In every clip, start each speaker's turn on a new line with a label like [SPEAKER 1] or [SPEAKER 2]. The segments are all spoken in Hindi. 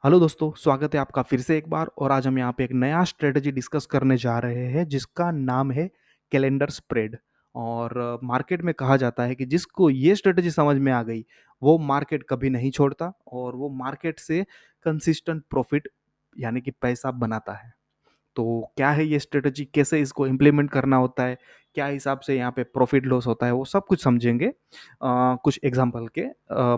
[SPEAKER 1] हेलो दोस्तों, स्वागत है आपका फिर से एक बार और आज हम यहाँ पे एक नया स्ट्रेटजी डिस्कस करने जा रहे हैं जिसका नाम है कैलेंडर स्प्रेड। और मार्केट में कहा जाता है कि जिसको ये स्ट्रेटजी समझ में आ गई वो मार्केट कभी नहीं छोड़ता और वो मार्केट से कंसिस्टेंट प्रॉफिट यानी कि पैसा बनाता है। तो क्या है ये स्ट्रेटजी, कैसे इसको इम्प्लीमेंट करना होता है, क्या हिसाब से यहाँ पे प्रॉफिट लॉस होता है, वो सब कुछ समझेंगे कुछ एग्जांपल के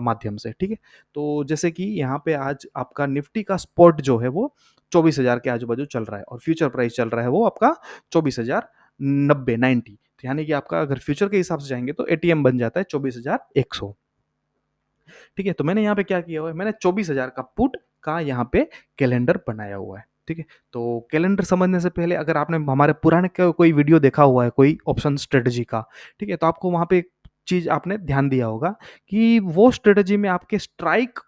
[SPEAKER 1] माध्यम से। ठीक है, तो जैसे कि यहाँ पे आज आपका निफ्टी का स्पॉट जो है वो 24,000 के आजू बाजू चल रहा है और फ्यूचर प्राइस चल रहा है वो आपका 24,090 तो यानी कि आपका अगर फ्यूचर के हिसाब से जाएंगे तो एटीएम बन जाता है 24,100। ठीक है, तो मैंने यहाँ पे क्या किया हुआ है, मैंने 24,000 का पुट का यहाँ पे कैलेंडर बनाया हुआ है। ठीक है, तो कैलेंडर समझने से पहले अगर आपने हमारे पुराने कोई वीडियो देखा हुआ है कोई ऑप्शन स्ट्रेटजी का, ठीक है, तो आपको वहाँ पे एक चीज आपने ध्यान दिया होगा कि वो स्ट्रेटजी में आपके स्ट्राइक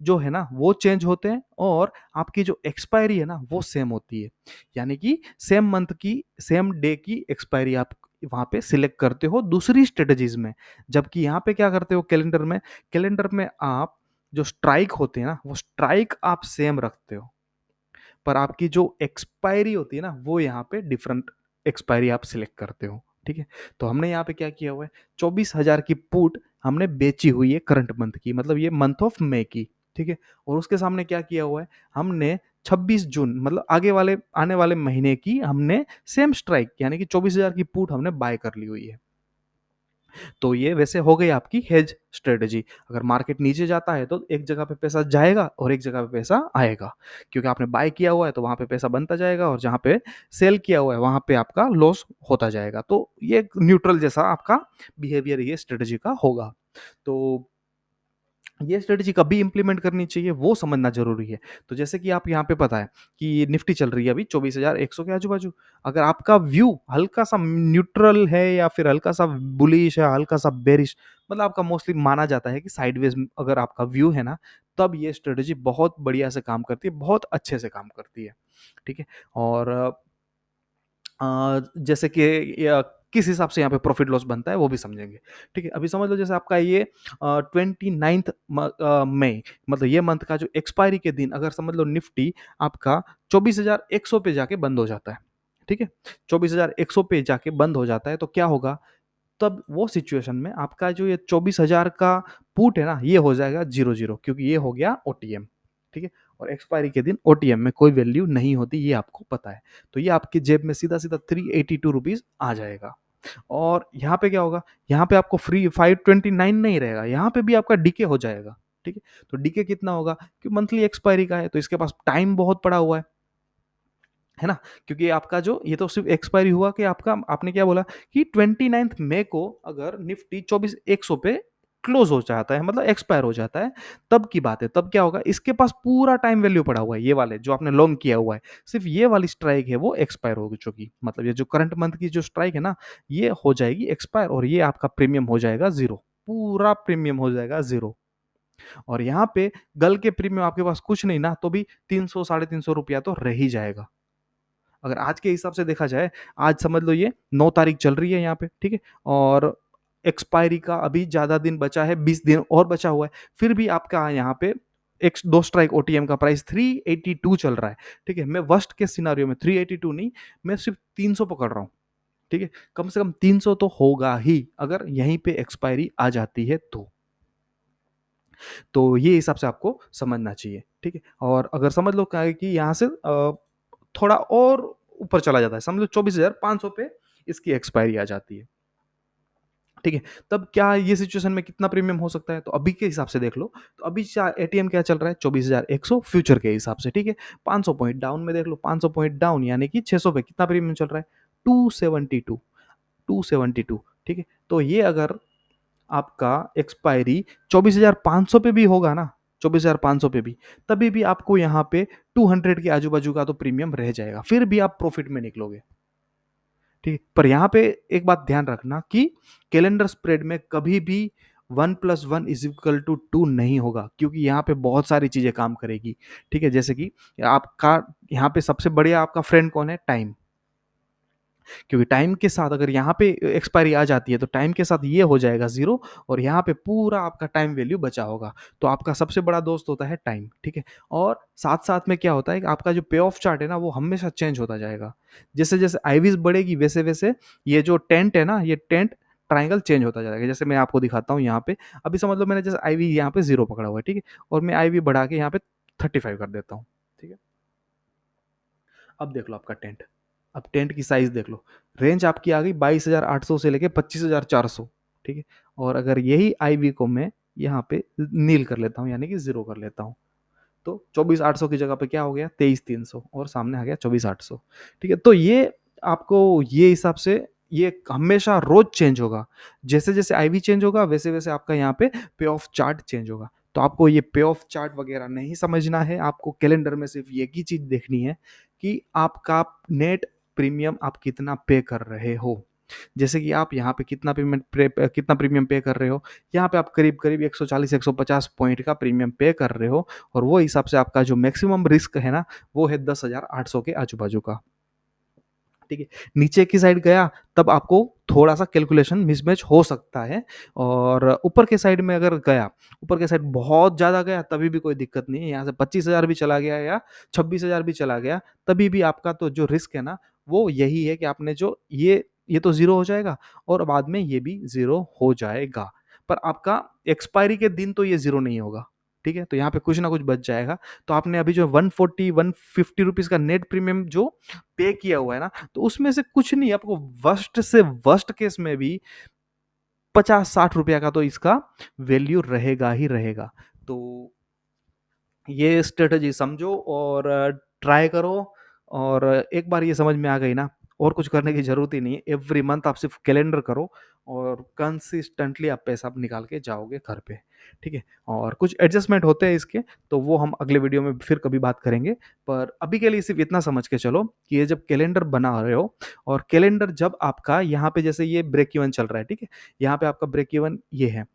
[SPEAKER 1] जो है ना वो चेंज होते हैं और आपकी जो एक्सपायरी है ना वो सेम होती है। यानी कि सेम मंथ की सेम डे की एक्सपायरी आप वहाँ पे सिलेक्ट करते हो दूसरी स्ट्रेटजीज में। जबकि यहाँ पे क्या करते हो कैलेंडर में आप जो स्ट्राइक होते हैं ना वो स्ट्राइक आप सेम रखते हो, पर आपकी जो एक्सपायरी होती है ना वो यहाँ पे डिफरेंट एक्सपायरी आप सिलेक्ट करते हो। ठीक है, तो हमने यहाँ पे क्या किया हुआ है, 24,000 की पुट हमने बेची हुई है करंट मंथ की, मतलब ये मंथ ऑफ मई की। ठीक है, और उसके सामने क्या किया हुआ है, हमने 26 जून मतलब आगे वाले आने वाले महीने की हमने सेम स्ट्राइक यानी कि 24,000 की पुट हमने बाय कर ली हुई है। तो ये वैसे हो गई आपकी हेज स्ट्रेटजी। अगर मार्केट नीचे जाता है तो एक जगह पे पैसा जाएगा और एक जगह पे पैसा आएगा, क्योंकि आपने बाय किया हुआ है तो वहां पे पैसा बनता जाएगा और जहां पे सेल किया हुआ है वहां पे आपका लॉस होता जाएगा। तो ये न्यूट्रल जैसा आपका बिहेवियर ये स्ट्रेटजी का होगा। तो ये स्ट्रेटजी कभी इंप्लीमेंट करनी चाहिए वो समझना जरूरी है। तो जैसे कि आप यहाँ पे पता है कि निफ्टी चल रही है अभी 24,100 के आजू बाजू। अगर आपका व्यू हल्का सा न्यूट्रल है या फिर हल्का सा बुलिश है हल्का सा बेरिश, मतलब आपका मोस्टली माना जाता है कि साइडवेज अगर आपका व्यू है ना, तब ये स्ट्रेटजी बहुत बढ़िया से काम करती है, बहुत अच्छे से काम करती है। ठीक है, और जैसे कि किस हिसाब से यहाँ पे प्रॉफिट लॉस बनता है वो भी समझेंगे। ठीक है, अभी समझ लो जैसे आपका ये 29th मई मतलब ये मंथ का जो एक्सपायरी के दिन अगर समझ लो निफ्टी आपका 24,100 पे जाके बंद हो जाता है। ठीक है, 24,100 पे जाके बंद हो जाता है तो क्या होगा, तब वो सिचुएशन में आपका जो ये 24,000 का पुट है ना ये हो जाएगा 0-0, क्योंकि ये हो गया ओटीएम। ठीक है, और एक्सपायरी के दिन ओटीएम में कोई वैल्यू नहीं होती, ये आपको पता है। तो ये आपकी जेब में सीधा सीधा 382 रुपीज आ जाएगा। और यहाँ पे क्या होगा, यहाँ पे आपको फ्री 529 नहीं रहेगा, यहाँ पे भी आपका डीके हो जाएगा। ठीक है, तो डीके कितना होगा कि मंथली एक्सपायरी का है तो इसके पास टाइम बहुत पड़ा हुआ है ना, क्योंकि आपका जो ये तो सिर्फ एक्सपायरी हुआ कि आपका आपने क्या बोला कि 29th मई को अगर निफ्टी 24,100 पे क्लोज हो जाता है मतलब एक्सपायर हो जाता है, तब की बात है। तब क्या होगा, इसके पास पूरा टाइम वैल्यू पड़ा हुआ है, ये वाले जो आपने लॉन्ग किया हुआ है, सिर्फ ये वाली स्ट्राइक है वो एक्सपायर हो चुकी, मतलब ये जो करंट मंथ की जो स्ट्राइक है ना ये हो जाएगी एक्सपायर और ये आपका प्रीमियम हो जाएगा जीरो, पूरा प्रीमियम हो जाएगा जीरो। और यहाँ पे गल के प्रीमियम आपके पास कुछ नहीं ना तो भी 300 350 रुपया तो रह ही जाएगा। अगर आज के हिसाब से देखा जाए, आज समझ लो ये 9 तारीख चल रही है यहाँ पे। ठीक है, और एक्सपायरी का अभी ज़्यादा दिन बचा है, 20 दिन और बचा हुआ है, फिर भी आपका यहाँ पे एक दो स्ट्राइक ओटीएम का प्राइस 382 चल रहा है। ठीक है, मैं वर्स्ट के सिनारियो में 382 नहीं, मैं सिर्फ 300 पकड़ रहा हूँ। ठीक है, कम से कम 300 तो होगा ही अगर यहीं पे एक्सपायरी आ जाती है तो ये हिसाब से आपको समझना चाहिए। ठीक है, और अगर समझ लो क्या है कि यहाँ से थोड़ा और ऊपर चला जाता है, समझ लो 24,500 पे इसकी एक्सपायरी आ जाती है। ठीक है, तब क्या ये सिचुएशन में कितना प्रीमियम हो सकता है, तो अभी के हिसाब से देख लो। तो अभी एटीएम क्या चल रहा है, 24,100 फ्यूचर के हिसाब से। ठीक है, 500 पॉइंट डाउन में देख लो, 500 पॉइंट डाउन यानी कि 600 पे कितना प्रीमियम चल रहा है, 272, 272। ठीक है, तो ये अगर आपका एक्सपायरी 24,500 पे भी होगा ना, 24,500 पे भी, तभी भी आपको यहाँ पे 200 के आजू बाजू का तो प्रीमियम रह जाएगा, फिर भी आप प्रॉफिट में निकलोगे। ठीक, पर यहाँ पे एक बात ध्यान रखना कि कैलेंडर स्प्रेड में कभी भी 1+1 = 2 नहीं होगा, क्योंकि यहाँ पे बहुत सारी चीजें काम करेगी। ठीक है, जैसे कि आपका यहाँ पे सबसे बढ़िया आपका फ्रेंड कौन है, टाइम। क्योंकि टाइम के साथ अगर यहाँ पे एक्सपायरी आ जाती है तो टाइम के साथ ये हो जाएगा ज़ीरो और यहाँ पे पूरा आपका टाइम वैल्यू बचा होगा। तो आपका सबसे बड़ा दोस्त होता है टाइम, ठीक है? और साथ-साथ में क्या होता है कि आपका जो पे ऑफ चार्ट है ना वो हमेशा चेंज होता जाएगा। जैसे-जैसे आईवीज़ बढ़ेगी वैसे-वैसे ये जो टेंट है ना, ये टेंट ट्रायंगल चेंज होता जाएगा। जैसे मैं आपको दिखाता हूँ यहाँ पे, अभी समझ लो मैंने जैसे आईवी यहाँ पे 0 पकड़ा हुआ है, ठीक है? और मैं आईवी बढ़ा के यहाँ पे 35 कर देता हूँ, ठीक है? अब देख लो आपका टेंट। अब टेंट की साइज़ देख लो। रेंज आपकी आ गई 22,800 से लेके 25,400, ठीक है? और अगर यही आईवी को मैं यहाँ पे नील कर लेता हूँ यानी कि 0 कर लेता हूँ, तो 24,800 की जगह पे क्या हो गया 23,300 और सामने आ गया 24,800, ठीक है? तो ये आपको ये हिसाब से ये हमेशा रोज़ चेंज होगा। जैसे-जैसे आईवी चेंज होगा वैसे-वैसे आपका यहाँ पे पे ऑफ चार्ट चेंज होगा। तो आपको ये पे ऑफ चार्ट वगैरह नहीं समझना है, आपको कैलेंडर में सिर्फ़ एक ही चीज़ देखनी है कि आपका नेट प्रीमियम आप कितना पे कर रहे हो। जैसे कि आप यहाँ पे कितना प्रीमियम पे कर रहे हो, यहाँ पे आप करीब-करीब 140-150 पॉइंट का प्रीमियम पे कर रहे हो और वो हिसाब से आपका जो मैक्सिमम रिस्क है ना, वो है 10,800 के आजू-बाजू का। ठीक है। नीचे की साइड गया तब आपको थोड़ा-सा कैलकुलेशन मिसमैच हो सकता है और ऊपर के साइड में अगर गया, ऊपर के साइड बहुत ज़्यादा गया तभी भी कोई दिक्कत नहीं है। यहाँ से 25,000 भी चला गया या 26,000 भी चला गया, तभी भी आपका तो जो रिस्क है ना, वो यही है कि आपने जो ये तो ज़ीरो हो जाएगा और बाद में ये भी ज़ीरो हो जाएगा। पर आपका एक्सपायरी के दिन तो ये ज़ीरो नहीं होगा, ठीक है? तो यहाँ पे कुछ ना कुछ बच जाएगा। तो आपने अभी जो 140, 150 रुपीज़ का नेट प्रीमियम जो पे किया हुआ है ना, तो उसमें से कुछ नहीं आपको वर्स्ट से वर्स्ट केस में भी 50-60 रुपया का तो इसका वैल्यू रहेगा ही रहेगा। तो ये स्ट्रेटजी समझो और ट्राई करो और एक बार ये समझ में आ गई ना, और कुछ करने की ज़रूरत ही नहीं है। एवरी मंथ आप सिर्फ़ कैलेंडर करो और कंसिस्टेंटली आप पैसा निकाल के जाओगे घर पे, ठीक है? और कुछ एडजस्टमेंट होते हैं इसके, तो वो हम अगले वीडियो में फिर कभी बात करेंगे। पर अभी के लिए सिर्फ़ इतना समझ के चलो कि ये जब कैलेंडर बना रहे हो और कैलेंडर जब आपका यहाँ पे जैसे ये ब्रेक इवन चल रहा है, ठीक है? यहाँ पे आपका ब्रेक इवन ये है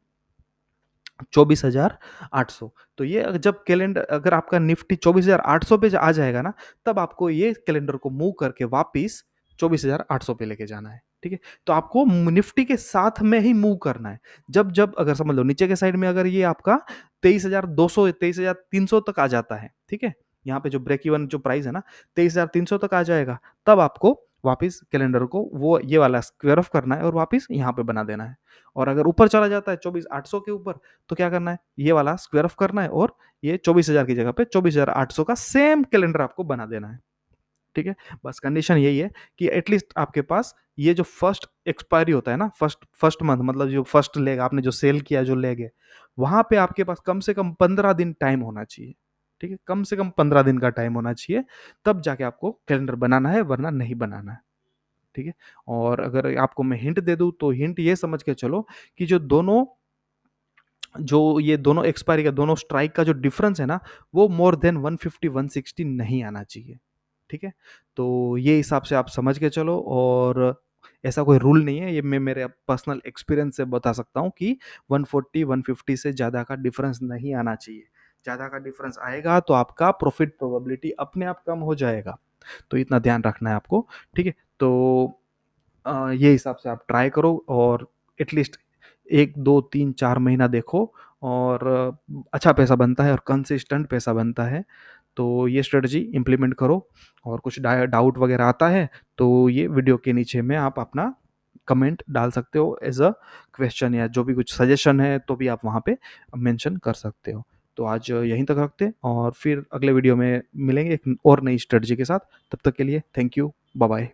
[SPEAKER 1] 24,800। तो ये जब कैलेंडर अगर आपका निफ्टी 24,800 पे आ जाएगा ना, तब आपको ये कैलेंडर को मूव करके वापिस 24,800 पे लेके जाना है, ठीक है? तो आपको निफ्टी के साथ में ही मूव करना है। जब अगर समझ लो नीचे के साइड में अगर ये आपका 23,200 23,300 तक आ जाता है, ठीक है? यहाँ पे जो ब्रेक इवन जो प्राइस है ना 23,300 तक आ जाएगा, तब आपको वापिस कैलेंडर को वो ये वाला स्क्वायर ऑफ करना है और वापिस यहाँ पे बना देना है। और अगर ऊपर चला जाता है 24,800 के ऊपर, तो क्या करना है, ये वाला स्क्वायर ऑफ करना है और ये 24,000 की जगह पे 24,800 का सेम कैलेंडर आपको बना देना है, ठीक है? बस कंडीशन यही है कि एटलीस्ट आपके पास ये जो फर्स्ट एक्सपायरी होता है ना, फर्स्ट फर्स्ट मंथ मतलब जो फर्स्ट लेग आपने जो सेल किया जो लेग है, वहाँ पे आपके पास कम से कम 15 दिन टाइम होना चाहिए, ठीक है? कम से कम 15 दिन का टाइम होना चाहिए, तब जाके आपको कैलेंडर बनाना है वरना नहीं बनाना है, ठीक है? और अगर आपको मैं हिंट दे दूँ, तो हिंट ये समझ के चलो कि जो ये दोनों एक्सपायरी का दोनों स्ट्राइक का जो डिफरेंस है ना, वो मोर देन 150-160 नहीं आना चाहिए, ठीक है? तो ये हिसाब से आप समझ के चलो और ऐसा कोई रूल नहीं है, ये मैं मेरे पर्सनल एक्सपीरियंस से बता सकता हूँ कि 140-150 से ज़्यादा का डिफरेंस नहीं आना चाहिए। ज़्यादा का डिफरेंस आएगा तो आपका प्रॉफिट प्रोबेबिलिटी अपने आप कम हो जाएगा। तो इतना ध्यान रखना है आपको, ठीक है? तो ये हिसाब से आप ट्राई करो और एटलीस्ट 1, 2, 3, 4 महीना देखो और अच्छा पैसा बनता है और कंसिस्टेंट पैसा बनता है। तो ये स्ट्रेटजी इम्प्लीमेंट करो और कुछ डाउट वगैरह आता है, तो ये वीडियो के नीचे में आप अपना कमेंट डाल सकते हो एज़ अ क्वेश्चन या जो भी कुछ सजेशन है, तो भी आप वहाँ पे मेंशन कर सकते हो। तो आज यहीं तक रखते हैं और फिर अगले वीडियो में मिलेंगे एक और नई स्ट्रेटजी के साथ। तब तक के लिए थैंक यू, बाय बाय।